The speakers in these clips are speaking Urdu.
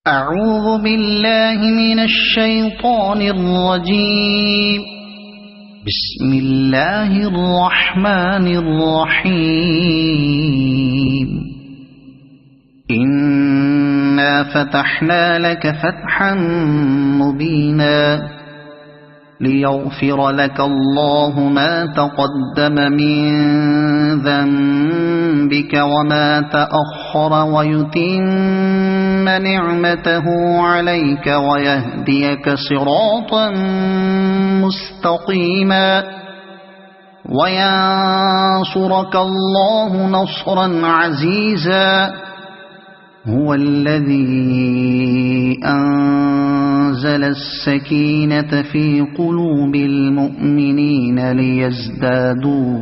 أعوذ بالله من الشيطان الرجيم. بسم الله الرحمن الرحيم. إنا فتحنا لك فتحا مبينا ليغفر لك الله ما تقدم من ذنبك وما تأخر ويتم نعمته عليك ويهديك صراطا مستقيما وينصرك الله نصرا عزيزا. هو الذي أنزل السكينة في قلوب المؤمنين ليزدادوا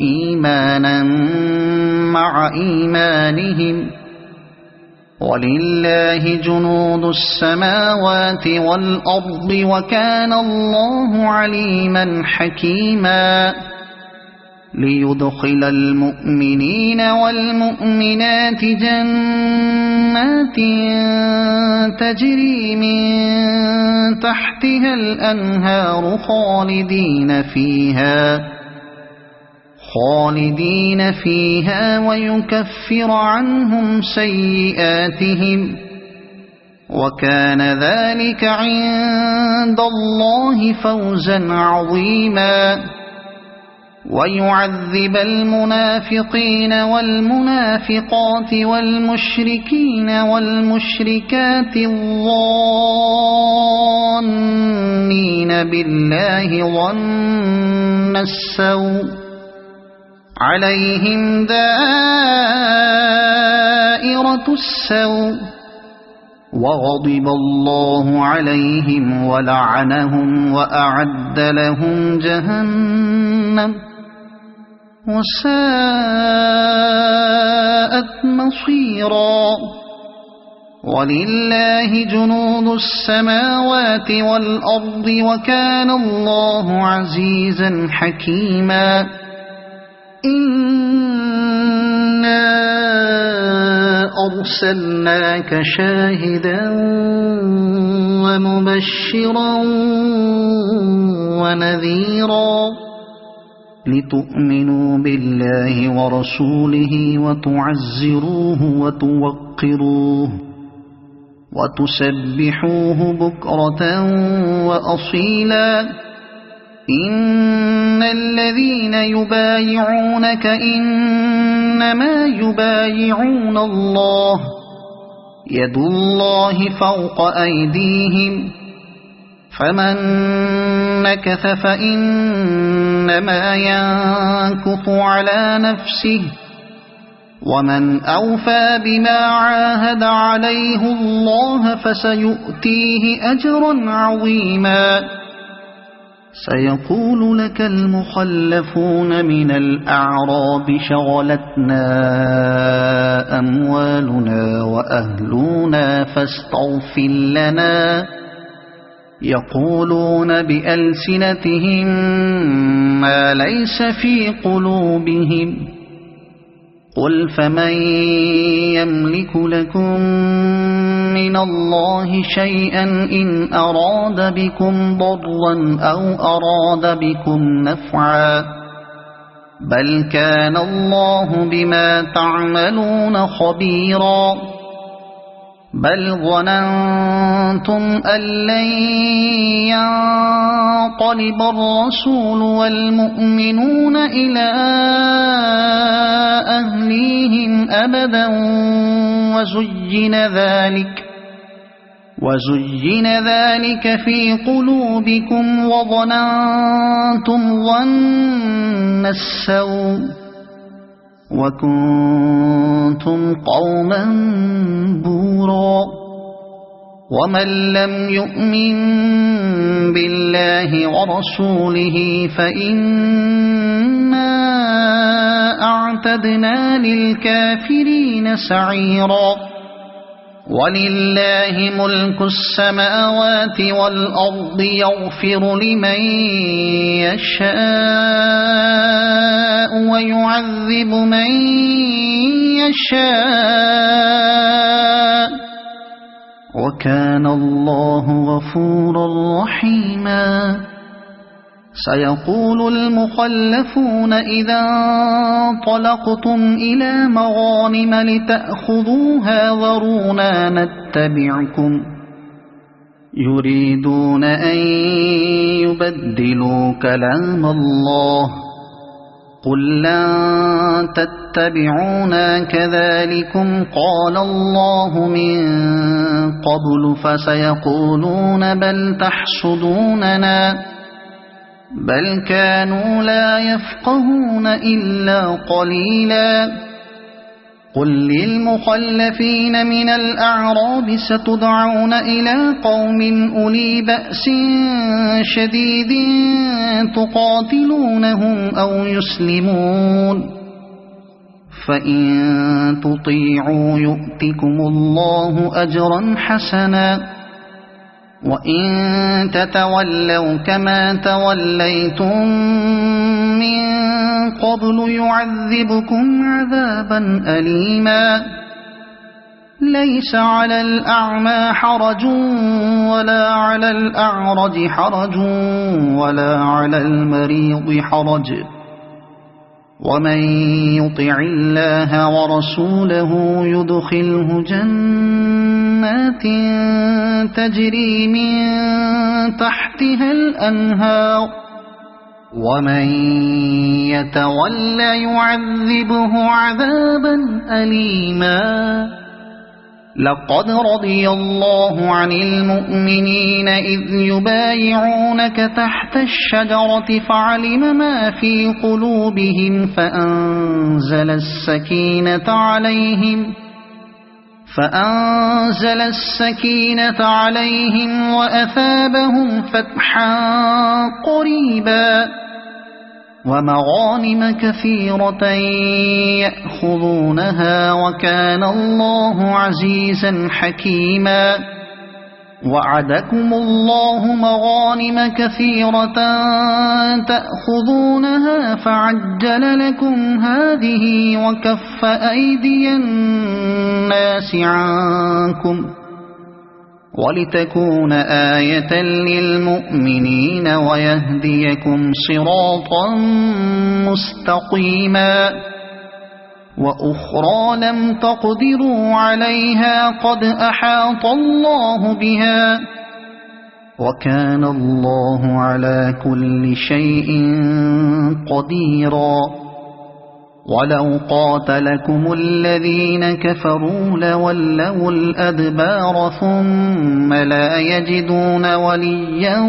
إيمانا مع إيمانهم ولله جنود السماوات والأرض وكان الله عليما حكيما. ليدخل المؤمنين والمؤمنات جنات تجري من تحتها الأنهار خالدين فيها ويكفر عنهم سيئاتهم وكان ذلك عند الله فوزا عظيما. ويعذب المنافقين والمنافقات والمشركين والمشركات الظانين بالله ظن السوء عليهم دائرة السوء وغضب الله عليهم ولعنهم وأعد لهم جهنم وساءت مصيرا. ولله جنود السماوات والأرض وكان الله عزيزا حكيما. إنا أرسلناك شاهدا ومبشرا ونذيرا لتؤمنوا بالله ورسوله وتعزروه وتوقروه وتسبحوه بكرة وأصيلا. إن الذين يبايعونك إنما يبايعون الله يد الله فوق أيديهم فمن نكث فإنما ينكث على نفسه ومن أوفى بما عاهد عليه الله فسيؤتيه أجرا عظيما. سيقول لك المخلفون من الأعراب شغلتنا أموالنا وأهلنا فاستغفر لنا. يقولون بألسنتهم ما ليس في قلوبهم قل فمن يملك لكم من الله شيئا إن أراد بكم ضرا أو أراد بكم نفعا بل كان الله بما تعملون خبيرا. بل ظننتم أن لن ينقلب الرسول والمؤمنون إلى أهليهم أبدا وزين ذلك في قلوبكم وظننتم ظن السوء وكنتم قوما بورا. ومن لم يؤمن بالله ورسوله فإنا أعتدنا للكافرين سعيرا. ولله ملك السماوات والأرض يغفر لمن يشاء ويعذب من يشاء وكان الله غفورا رحيما. سيقول المخلفون إذا انطلقتم إلى مغانم لتأخذوها ذرونا نتبعكم يريدون أن يبدلوا كلام الله قل لن تتبعونا كذلكم قال الله من قبل فسيقولون بل تحسدوننا بل كانوا لا يفقهون إلا قليلا. قل للمخلفين من الأعراب ستدعون إلى قوم أولي بأس شديد تقاتلونهم أو يسلمون فإن تطيعوا يؤتكم الله أجرا حسنا وإن تتولوا كما توليتم من قبل يعذبكم عذابا أليما. ليس على الأعمى حرج ولا على الأعرج حرج ولا على المريض حرج ومن يطع الله ورسوله يدخله جنات تجري من تحتها الأنهار ومن يتولى يعذبه عذابا أليما. لقد رضي الله عن المؤمنين إذ يبايعونك تحت الشجرة فعلم ما في قلوبهم فأنزل السكينة عليهم وأثابهم فتحا قريبا ومغانم كثيرة يأخذونها وكان الله عزيزا حكيما. وعدكم الله مغانم كثيرة تأخذونها فعجل لكم هذه وكف أيدي الناس عنكم ولتكون آية للمؤمنين ويهديكم صراطا مستقيما. وأخرى لم تقدروا عليها قد أحاط الله بها وكان الله على كل شيء قديرا. ولو قاتلكم الذين كفروا لولوا الأدبار ثم لا يجدون وليا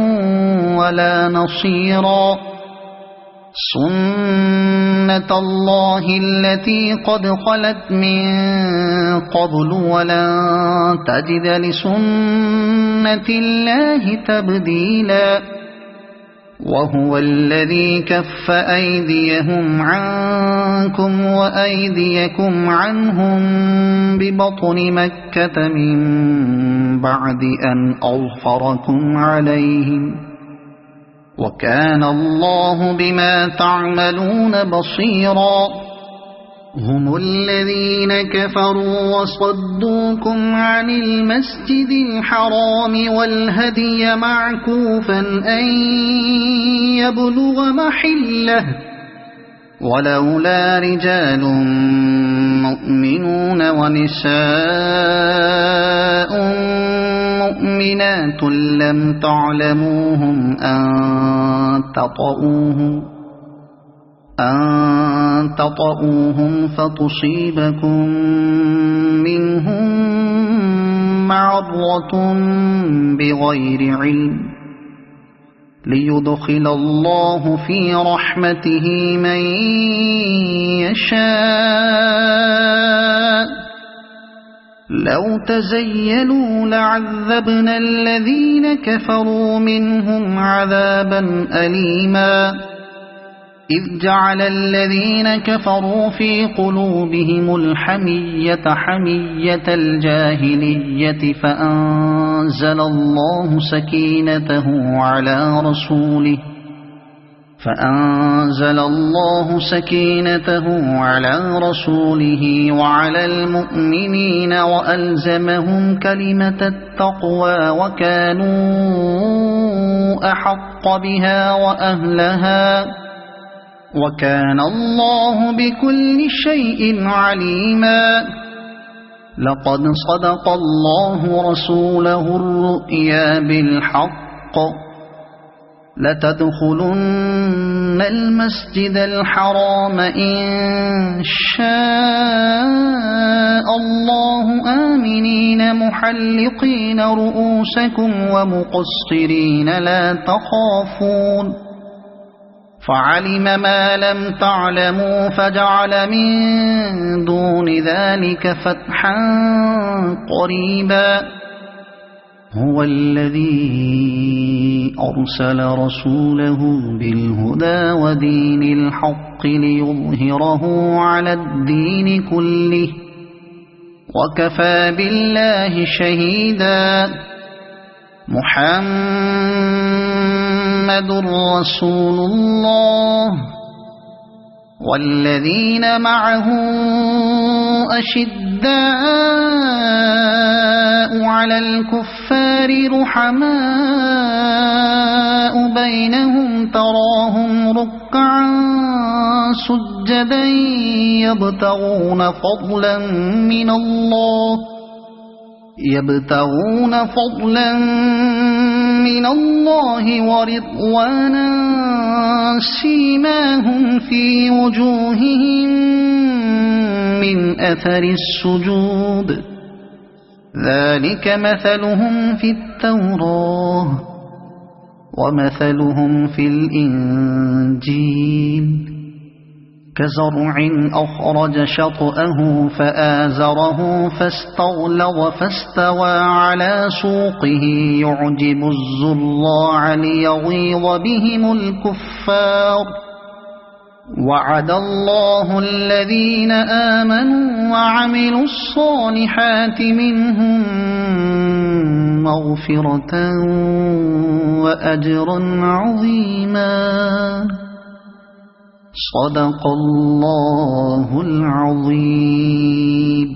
ولا نصيرا. سنة الله التي قد خلت من قبل ولن تجد لسنة الله تبديلا. وهو الذي كف أيديهم عنكم وأيديكم عنهم ببطن مكة من بعد أن أظفركم عليهم وكان الله بما تعملون بصيرا. هم الذين كفروا وصدوكم عن المسجد الحرام والهدي معكوفا أن يبلغ محله ولولا رجال مؤمنون ونساء مؤمنات لم تعلموهم أن تطؤوهم فتصيبكم منهم معرة بغير علم ليدخل الله في رحمته من يشاء. لو تزيلوا لعذبنا الذين كفروا منهم عذابا أليما. إذ جعل الذين كفروا في قلوبهم الحمية حمية الجاهلية فأنزل الله سكينته على رسوله فأنزل الله سكينته على رسوله وعلى المؤمنين وألزمهم كلمة التقوى وكانوا أحق بها وأهلها وكان الله بكل شيء عليما. لقد صدق الله رسوله الرؤيا بالحق لتدخلن المسجد الحرام إن شاء الله آمنين محلقين رؤوسكم ومقصرين لا تخافون فعلم ما لم تعلموا فجعل من دون ذلك فتحا قريبا. هو الذي أرسل رسوله بالهدى ودين الحق ليظهره على الدين كله وكفى بالله شهيدا. محمد رسول الله والذين معه أشداء على الكفار رحماء بينهم تراهم ركعا سجدا يبتغون فضلا من الله ورضوانا سيماهم في وجوههم من أثر السجود ذلك مثلهم في التوراة ومثلهم في الإنجيل كزرع أخرج شطأه فآزره فاستغلظ فاستوى على سوقه يعجب الزراع ليغيظ بهم الكفار. وعد الله الذين آمنوا وعملوا الصالحات منهم مغفرة وأجرا عظيما. صدق الله العظيم.